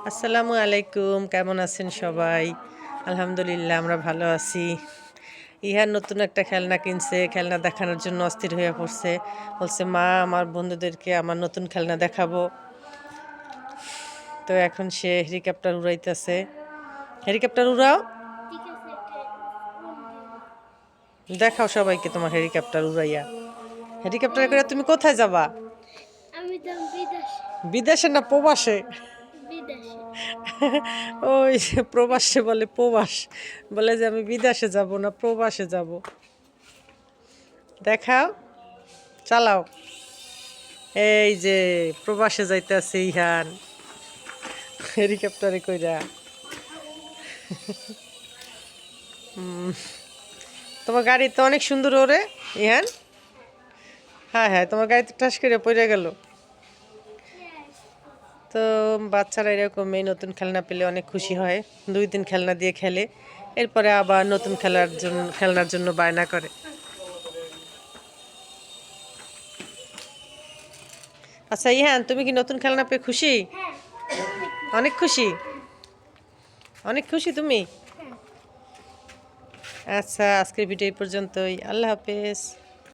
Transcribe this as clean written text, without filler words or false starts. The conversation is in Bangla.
আসসালামু আলাইকুম, কেমন আছেন সবাই? আলহামদুলিল্লাহ আমরা ভালো আছি। ইহার নতুন একটা খেলনা কিনছে, খেলনা দেখানোর জন্য অস্থির হয়ে পড়ছে। বলছে মা আমার বন্ধুদেরকে আমার নতুন খেলনা দেখাবো। তো এখন সে হেলিকপ্টার উড়াইতেছে। হেলিকপ্টার উড়াও, ঠিক আছে একটা ফোন দিন। দেখাও সবাইকে তোমার হেলিকপ্টার উড়াইয়া। হেলিকপ্টারে করে তুমি কোথায় যাবা? আমি যাম বিদেশে। বিদেশে না প্রবাসে? বিদেশে। ওই যে প্রবাসে বলে প্রবাস, বলে যে আমি বিদেশে যাব না প্রবাসে যাব। দেখাও, চালাও। এই যে প্রবাসে যাইতেছে ইহান হেলিকপ্টারে কইরা। তোমার গাড়ি তো অনেক সুন্দর ওরে ইহান। হ্যাঁ হ্যাঁ, তোমার গাড়ি তো ঠাস করে পড়ে গেল। তো বাচ্চারা এরকম এই নতুন খেলনা পেলে অনেক খুশি হয়। 2 দিন খেলনা দিয়ে খেলে, এরপরে আবার নতুন খেলনার জন্য বায়না করে। আচ্ছা ইহান, তুমি কি নতুন খেলনা পেয়ে খুশি? হ্যাঁ, অনেক খুশি? হ্যাঁ, অনেক খুশি তুমি? হ্যাঁ। আচ্ছা, আজকের ভিডিও এই পর্যন্তই। আল্লাহ হাফেজ।